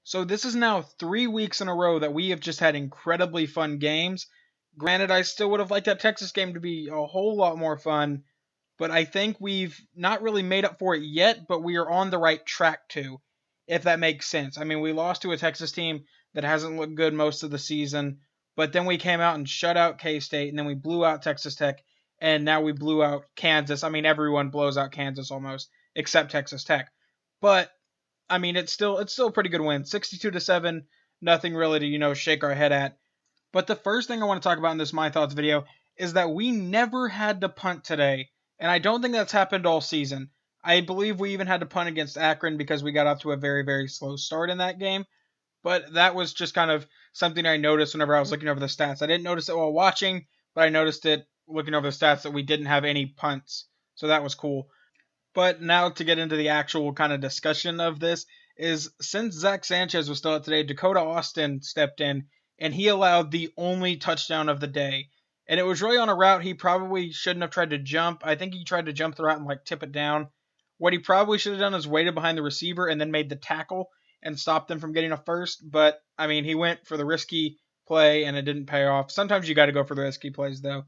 So this is now 3 weeks in a row that we have just had incredibly fun games. Granted, I still would have liked that Texas game to be a whole lot more fun, but I think we've not really made up for it yet, but we are on the right track to, if that makes sense. I mean, we lost to a Texas team that hasn't looked good most of the season, but then we came out and shut out K-State, and then we blew out Texas Tech, and now we blew out Kansas. I mean, everyone blows out Kansas almost, except Texas Tech. But I mean, it's still a pretty good win. 62-7, nothing really to, shake our head at. But the first thing I want to talk about in this My Thoughts video is that we never had to punt today, and I don't think that's happened all season. I believe we even had to punt against Akron because we got off to a very, very slow start in that game. But that was just kind of something I noticed whenever I was looking over the stats. I didn't notice it while watching, but I noticed it looking over the stats that we didn't have any punts. So that was cool. But now to get into the actual kind of discussion of this is since Zach Sanchez was still out today, Dakota Austin stepped in and he allowed the only touchdown of the day. And it was really on a route he probably shouldn't have tried to jump. I think he tried to jump the route and tip it down. What he probably should have done is waited behind the receiver and then made the tackle and stopped them from getting a first. But I mean, he went for the risky play and it didn't pay off. Sometimes you got to go for the risky plays though.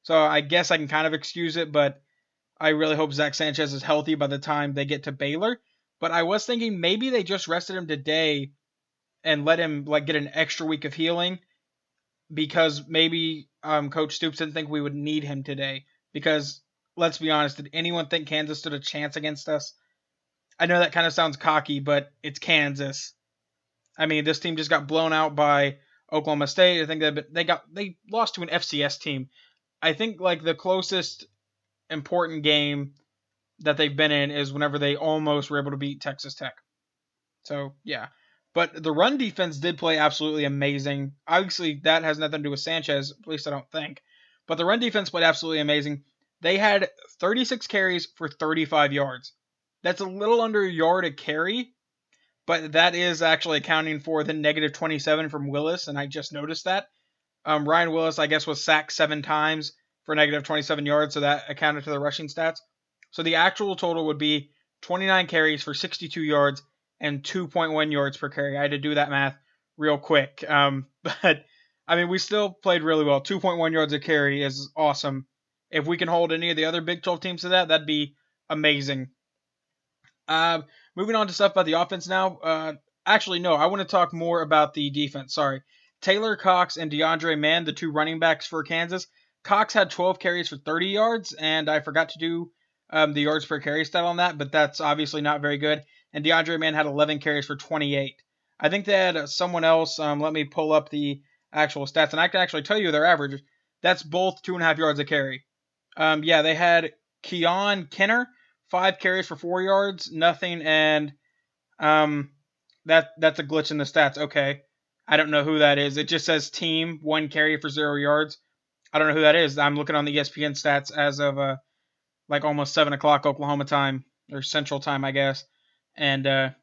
So I guess I can kind of excuse it, but I really hope Zach Sanchez is healthy by the time they get to Baylor. But I was thinking maybe they just rested him today and let him get an extra week of healing because maybe Coach Stoops didn't think we would need him today. Because let's be honest, did anyone think Kansas stood a chance against us? I know that kind of sounds cocky, but it's Kansas. I mean, this team just got blown out by Oklahoma State. I think they lost to an FCS team. I think the closest important game that they've been in is whenever they almost were able to beat Texas Tech. So, yeah. But the run defense did play absolutely amazing. Obviously, that has nothing to do with Sanchez, at least I don't think. But the run defense played absolutely amazing. They had 36 carries for 35 yards. That's a little under a yard a carry, but that is actually accounting for the negative 27 from Willis, and I just noticed that. Ryan Willis, I guess, was sacked 7 times for negative 27 yards, so that accounted to the rushing stats. So the actual total would be 29 carries for 62 yards and 2.1 yards per carry. I had to do that math real quick. But, I mean, we still played really well. 2.1 yards a carry is awesome. If we can hold any of the other Big 12 teams to that, that'd be amazing. Moving on to stuff about the offense now. Actually, no, I want to talk more about the defense. Sorry. Taylor Cox and DeAndre Mann, the 2 running backs for Kansas. Cox had 12 carries for 30 yards, and I forgot to do the yards per carry stat on that, but that's obviously not very good. And DeAndre Mann had 11 carries for 28. I think they had someone else. Let me pull up the actual stats, and I can actually tell you their average. That's both 2.5 yards a carry. Yeah, they had Keon Kenner, 5 carries for 4 yards, nothing, and that's a glitch in the stats. Okay, I don't know who that is. It just says team 1 carry for 0 yards. I don't know who that is. I'm looking on the ESPN stats as of almost 7 o'clock Oklahoma time, or Central time, I guess. And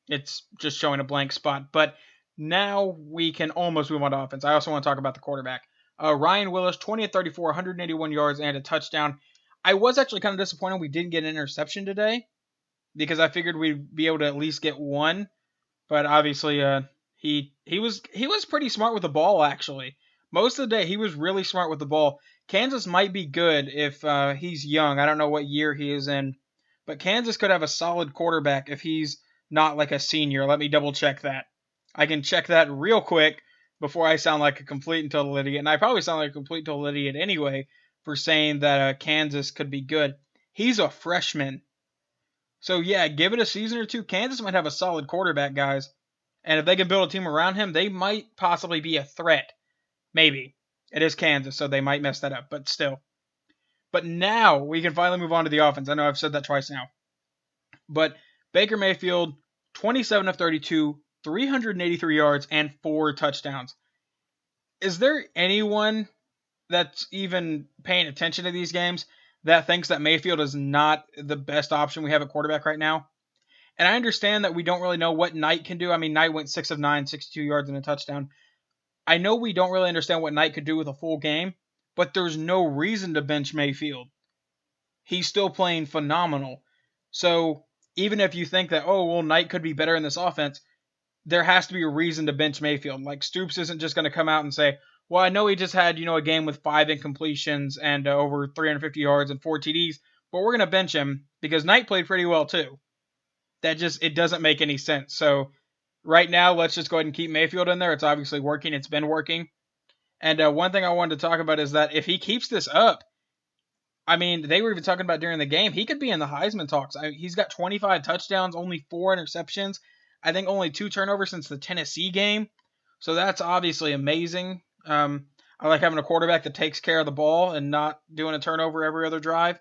it's just showing a blank spot. But now we can almost move on to offense. I also want to talk about the quarterback. Ryan Willis, 20 of 34, 181 yards and a touchdown. I was actually kind of disappointed we didn't get an interception today because I figured we'd be able to at least get one. But obviously, he was pretty smart with the ball, actually. Most of the day, he was really smart with the ball. Kansas might be good if he's young. I don't know what year he is in. But Kansas could have a solid quarterback if he's not like a senior. Let me double check that. I can check that real quick before I sound like a complete and total idiot. And I probably sound like a complete and total idiot anyway for saying that Kansas could be good. He's a freshman. So, yeah, give it a season or two. Kansas might have a solid quarterback, guys. And if they can build a team around him, they might possibly be a threat. Maybe. It is Kansas, so they might mess that up, but still. But now we can finally move on to the offense. I know I've said that twice now. But Baker Mayfield, 27 of 32, 383 yards, and 4 touchdowns. Is there anyone that's even paying attention to these games that thinks that Mayfield is not the best option we have at quarterback right now? And I understand that we don't really know what Knight can do. I mean, Knight went 6 of 9, 62 yards and a touchdown. I know we don't really understand what Knight could do with a full game, but there's no reason to bench Mayfield. He's still playing phenomenal. So even if you think that, oh, well, Knight could be better in this offense, there has to be a reason to bench Mayfield. Like Stoops isn't just going to come out and say, "Well, I know he just had a game with 5 incompletions and over 350 yards and 4 TDs, but we're going to bench him because Knight played pretty well too." It doesn't make any sense. So right now, let's just go ahead and keep Mayfield in there. It's obviously working. It's been working. And one thing I wanted to talk about is that if he keeps this up, I mean, they were even talking about during the game, he could be in the Heisman talks. He's got 25 touchdowns, only 4 interceptions. I think only 2 turnovers since the Tennessee game. So that's obviously amazing. I like having a quarterback that takes care of the ball and not doing a turnover every other drive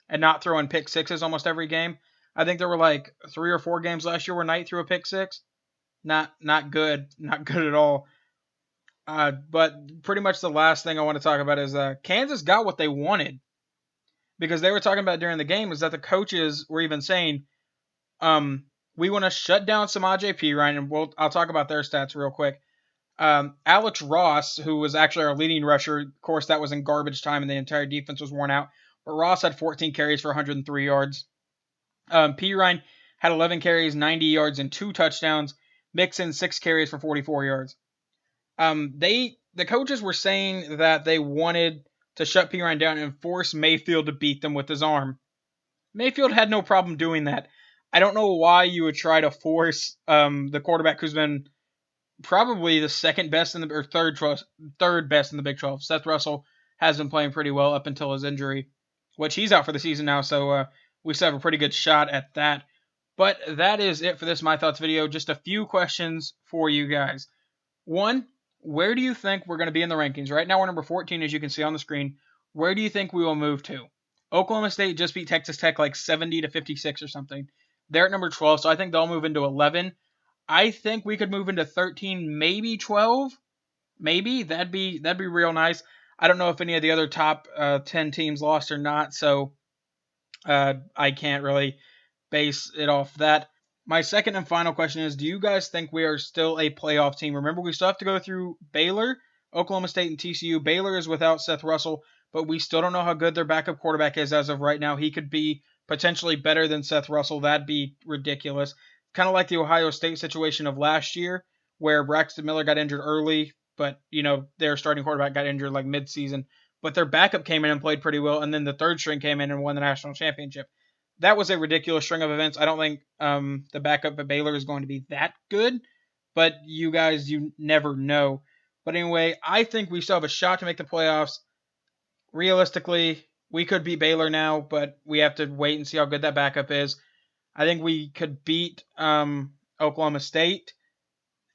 and not throwing pick sixes almost every game. I think there were like 3 or 4 games last year where Knight threw a pick six. Not good. Not good at all. But pretty much the last thing I want to talk about is Kansas got what they wanted, because they were talking about during the game is that the coaches were even saying, we want to shut down Samaje Perine, and I'll talk about their stats real quick. Alex Ross, who was actually our leading rusher, of course that was in garbage time and the entire defense was worn out, but Ross had 14 carries for 103 yards. Perine had 11 carries, 90 yards, and 2 touchdowns. Mixon 6 carries for 44 yards. The coaches were saying that they wanted to shut Perine down and force Mayfield to beat them with his arm. Mayfield had no problem doing that. I don't know why you would try to force the quarterback who's been probably the second best in the or third best in the Big 12. Seth Russell has been playing pretty well up until his injury, which he's out for the season now, so we still have a pretty good shot at that. But that is it for this My Thoughts video. Just a few questions for you guys. One, where do you think we're going to be in the rankings? Right now we're number 14, as you can see on the screen. Where do you think we will move to? Oklahoma State just beat Texas Tech like 70-56 or something. They're at number 12, so I think they'll move into 11. I think we could move into 13, maybe 12. Maybe that'd be real nice. I don't know if any of the other top 10 teams lost or not, so I can't really base it off that. My second and final question is, do you guys think we are still a playoff team? Remember, we still have to go through Baylor, Oklahoma State, and TCU. Baylor is without Seth Russell, but we still don't know how good their backup quarterback is as of right now. He could be potentially better than Seth Russell. That'd be ridiculous. Kind of like the Ohio State situation of last year, where Braxton Miller got injured early, but, their starting quarterback got injured like midseason. But their backup came in and played pretty well, and then the third string came in and won the national championship. That was a ridiculous string of events. I don't think the backup at Baylor is going to be that good, but you never know. But anyway, I think we still have a shot to make the playoffs. Realistically, we could beat Baylor now, but we have to wait and see how good that backup is. I think we could beat Oklahoma State,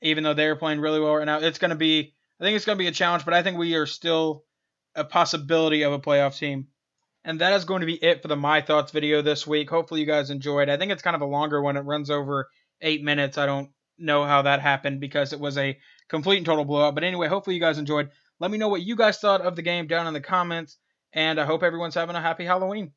even though they're playing really well right now. I think it's going to be a challenge, but I think we are still a possibility of a playoff team. And that is going to be it for the My Thoughts video this week. Hopefully you guys enjoyed. I think it's kind of a longer one. It runs over 8 minutes. I don't know how that happened because it was a complete and total blowout. But anyway, hopefully you guys enjoyed. Let me know what you guys thought of the game down in the comments. And I hope everyone's having a happy Halloween.